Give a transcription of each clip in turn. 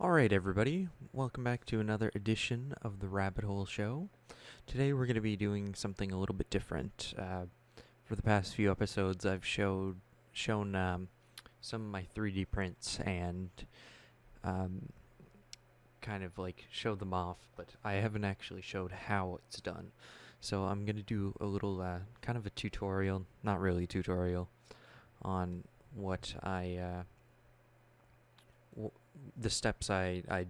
Alright, everybody, welcome back to another edition of the Rabbit Hole Show. Today we're going to be doing something a little bit different. For the past few episodes, I've shown some of my 3D prints and um, kind of like showed them off, but I haven't actually showed how it's done. So I'm going to do a little kind of a tutorial, not really tutorial, on what the steps I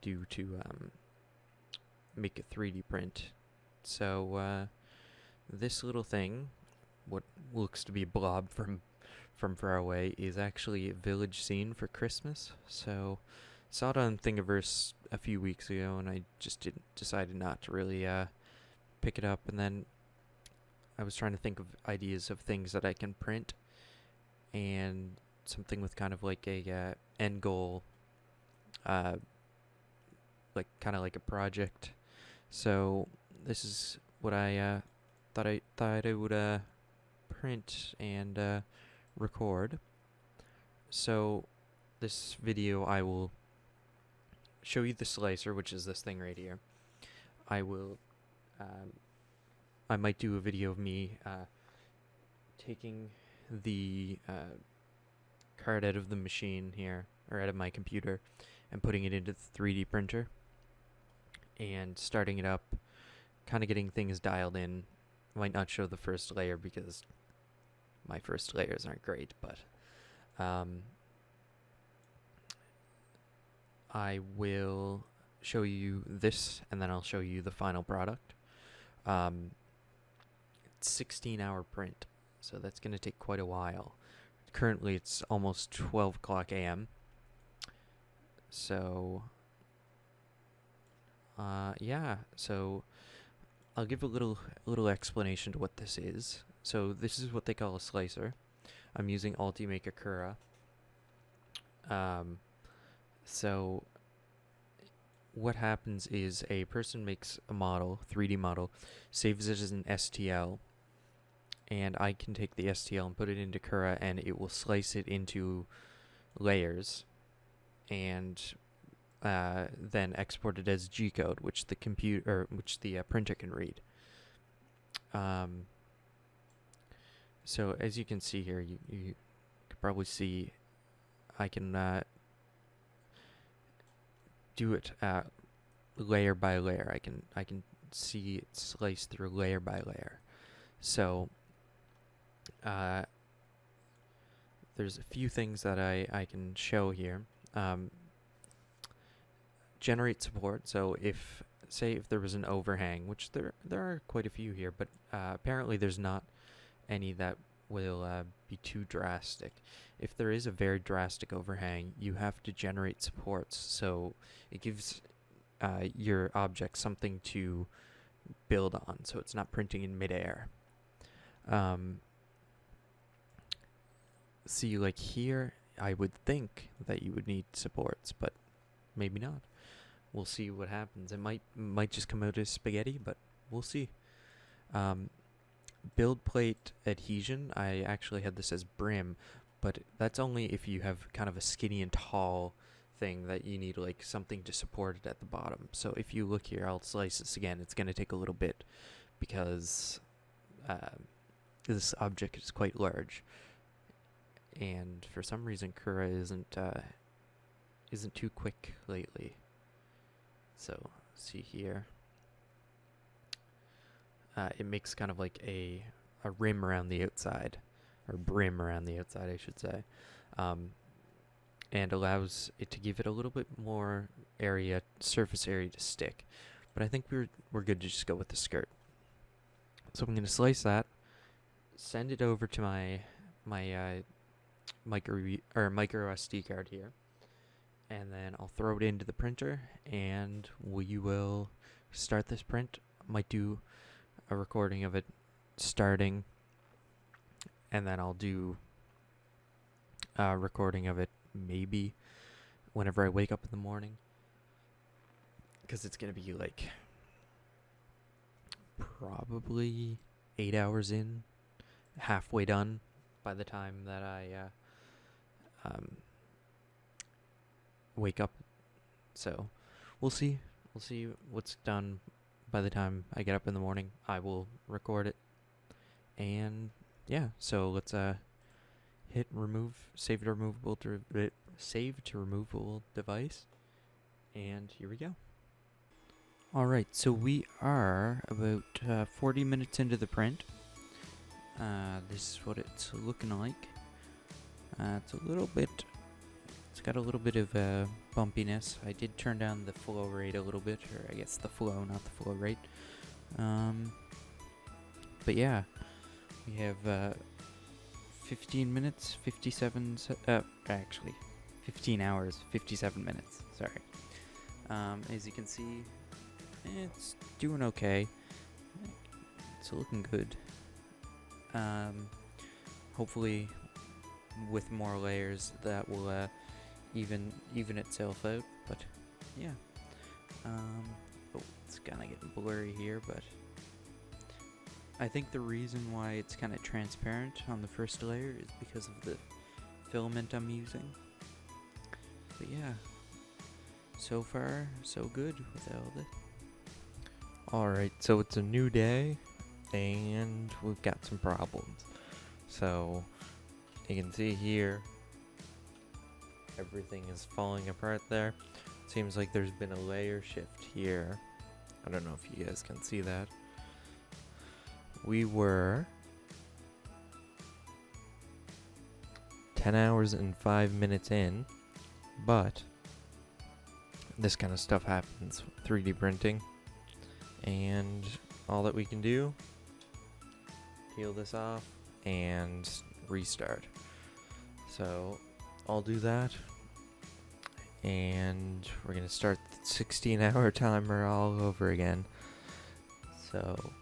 do to make a 3D print. So this little thing, what looks to be a blob from far away, is actually a village scene for Christmas. So saw it on Thingiverse a few weeks ago, and I just decided not to really pick it up. And then I was trying to think of ideas of things that I can print, and something with kind of like a end goal, uh, like kind of like a project. So this is what I thought I would print and record. So this video I will show you the slicer, which is this thing right here. I will I might do a video of me taking the card out of the machine here, or out of my computer, and putting it into the 3D printer and starting it up, kind of getting things dialed in. Might not show the first layer because my first layers aren't great, but I will show you this, and then I'll show you the final product. It's 16-hour print, so that's going to take quite a while. Currently, it's almost 12 o'clock a.m. So, yeah. So, I'll give a little explanation to what this is. So, this is what they call a slicer. I'm using Ultimaker Cura. So, what happens is a person makes a model, 3D model, saves it as an STL, and I can take the STL and put it into Cura, and it will slice it into layers, and then export it as G-code, which the printer can read. So as you can see here, you can probably see I can do it layer by layer. I can see it sliced through layer by layer. So there's a few things that I can show here. Generate support. So if there was an overhang, which there are quite a few here, but apparently there's not any that will be too drastic. If there is a very drastic overhang, you have to generate supports, so it gives your object something to build on, so it's not printing in midair. See, like here, I would think that you would need supports, but maybe not. We'll see what happens. It might just come out as spaghetti, but we'll see. Build plate adhesion, I actually had this as brim, but that's only if you have kind of a skinny and tall thing that you need like something to support it at the bottom. So if you look here, I'll slice this again. It's going to take a little bit because this object is quite large, and for some reason Cura isn't too quick lately. So see here, it makes kind of like a rim around the outside, or brim around the outside, I should say, and allows it to give it a little bit more surface area to stick. But I think we're good to just go with the skirt. So I'm going to slice that, send it over to my micro SD card here, and then I'll throw it into the printer, and we will start this print. Might do a recording of it starting, and then I'll do a recording of it maybe whenever I wake up in the morning, because it's going to be like probably 8 hours in, halfway done by the time that I wake up. So we'll see. We'll see what's done by the time I get up in the morning. I will record it. And yeah, so let's hit save to removable device. And here we go. Alright, so we are about 40 minutes into the print. This is what it's looking like. It's got a little bit of bumpiness. I did turn down the flow rate a little bit, or I guess the flow, not the flow rate. But yeah, we have 15 minutes, 15 hours, 57 minutes, sorry. As you can see, it's doing okay. It's looking good. Hopefully, with more layers, that will even itself out. But yeah, it's kind of getting blurry here. But I think the reason why it's kind of transparent on the first layer is because of the filament I'm using. But yeah, so far so good with all this. Alright, so it's a new day, and we've got some problems. So, you can see here, everything is falling apart there. Seems like there's been a layer shift here. I don't know if you guys can see that. We were 10 hours and 5 minutes in, but this kind of stuff happens with 3D printing. And all that we can do, peel this off and restart. So I'll do that, and we're gonna start the 16-hour timer all over again. So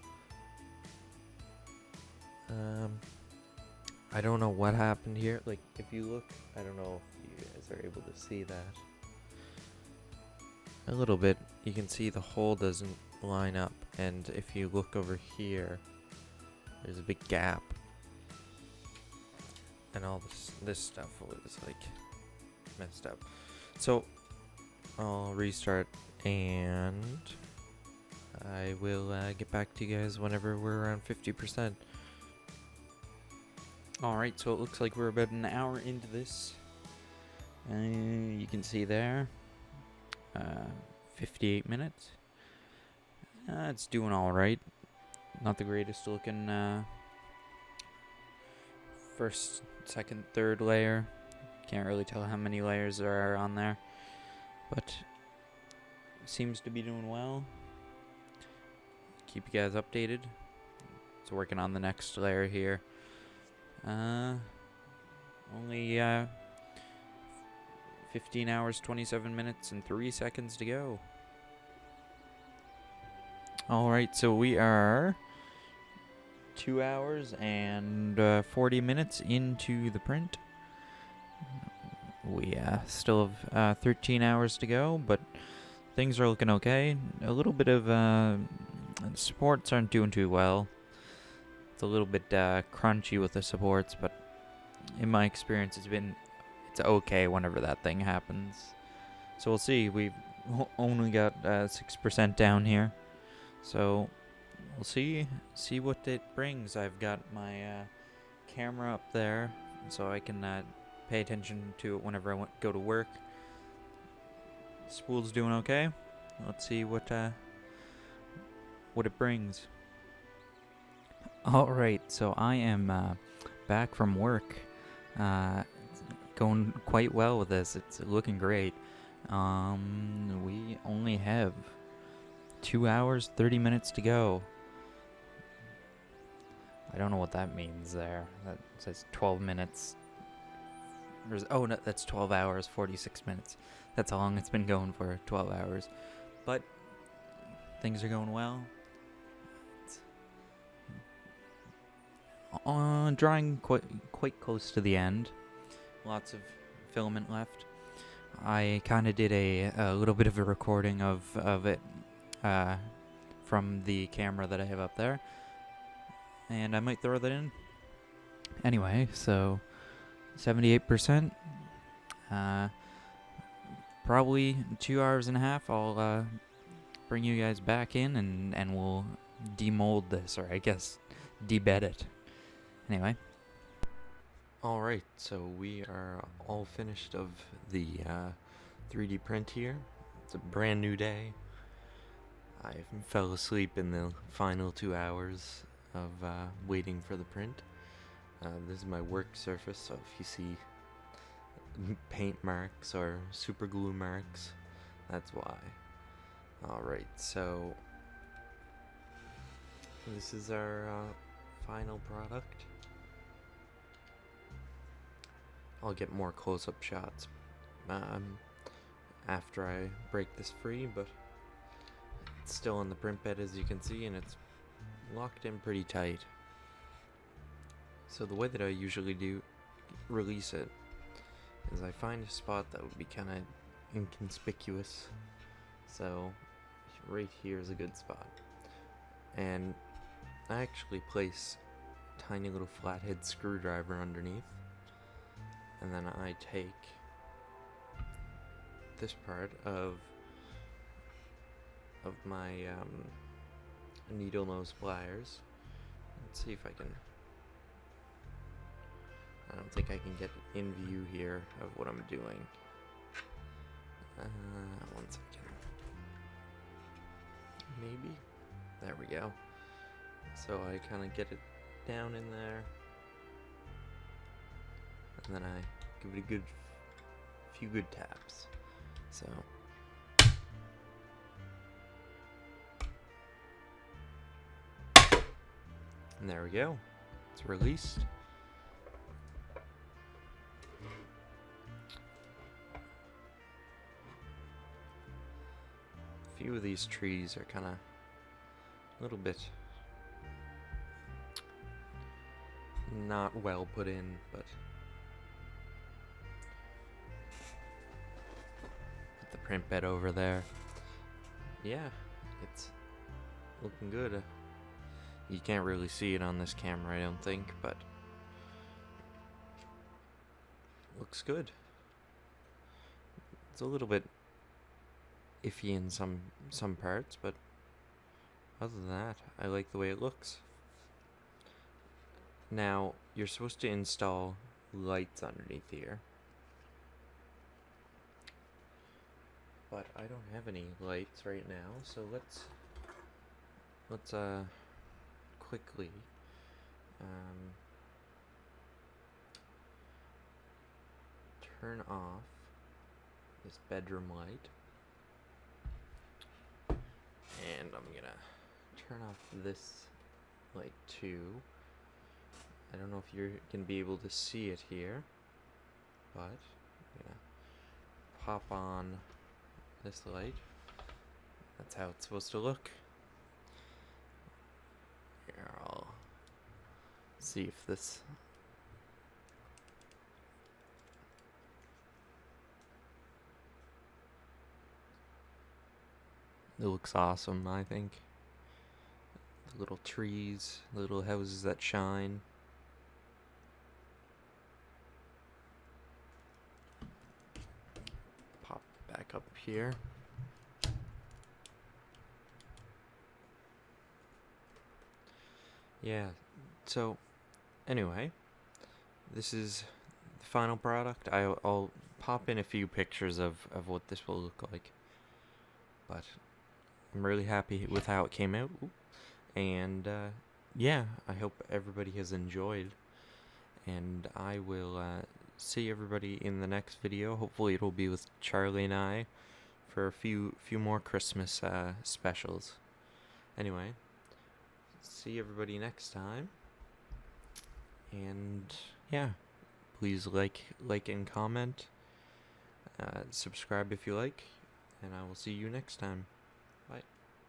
I don't know what happened here. Like, if you look, I don't know if you guys are able to see that a little bit. You can see the hole doesn't line up, and if you look over here, there's a big gap, and all this stuff was like messed up. So I'll restart, and I will get back to you guys whenever we're around 50%. Alright, so it looks like we're about an hour into this. You can see there, 58 minutes. It's doing alright. Not the greatest looking first, second, third layer. Can't really tell how many layers there are on there, but seems to be doing well. Keep you guys updated. It's working on the next layer here. Only 15 hours, 27 minutes, and 3 seconds to go. Alright, so we are 2 hours and 40 minutes into the print. We still have 13 hours to go, but things are looking okay. A little bit of supports aren't doing too well. It's a little bit crunchy with the supports, but in my experience it's okay whenever that thing happens. So we'll see. We've only got 6% down here. So we'll see what it brings. I've got my camera up there, so I can pay attention to it whenever I go to work. Spool's doing okay. Let's see what it brings. Alright, so I am back from work. Going quite well with this. It's looking great. We only have 2 hours, 30 minutes to go. I don't know what that means there. That says 12 minutes. Oh, no, that's 12 hours, 46 minutes. That's how long it's been going for, 12 hours. But things are going well. Drawing quite close to the end. Lots of filament left. I kind of did a little bit of a recording of it from the camera that I have up there, and I might throw that in. Anyway, so 78%. probably 2 hours and a half, I'll bring you guys back in and we'll demold this, or I guess debed it. Anyway. Alright, so we are all finished of the 3D print here. It's a brand new day. I fell asleep in the final 2 hours of waiting for the print. This is my work surface, so if you see paint marks or super glue marks, that's why. Alright, so this is our final product. I'll get more close-up shots after I break this free, but it's still on the print bed, as you can see, and it's locked in pretty tight. So the way that I usually release it is I find a spot that would be kind of inconspicuous. So right here is a good spot, and I actually place a tiny little flathead screwdriver underneath, and then I take this part of my needle nose pliers. Let's see if I can. I don't think I can get in view here of what I'm doing. 1 second. Maybe. There we go. So I kind of get it down in there, and then I give it a few good taps. So. And there we go. It's released. A few of these trees are kind of a little bit not well put in, but put the print bed over there. Yeah, it's looking good. You can't really see it on this camera, I don't think, but looks good. It's a little bit iffy in some parts, but other than that, I like the way it looks. Now, you're supposed to install lights underneath here, but I don't have any lights right now, so let's quickly turn off this bedroom light, and I'm gonna turn off this light too. I don't know if you can be able to see it here, but I'm gonna pop on this light. That's how it's supposed to look. Here, I'll see if this it looks awesome, I think. The little trees, little houses that shine. Pop back up here. Yeah, so anyway, this is the final product. I'll pop in a few pictures of what this will look like, but I'm really happy with how it came out. And yeah, I hope everybody has enjoyed, and I will see everybody in the next video. Hopefully it'll be with Charlie and I for a few more Christmas specials. Anyway, see everybody next time, and yeah, please like and comment, subscribe if you like, and I will see you next time.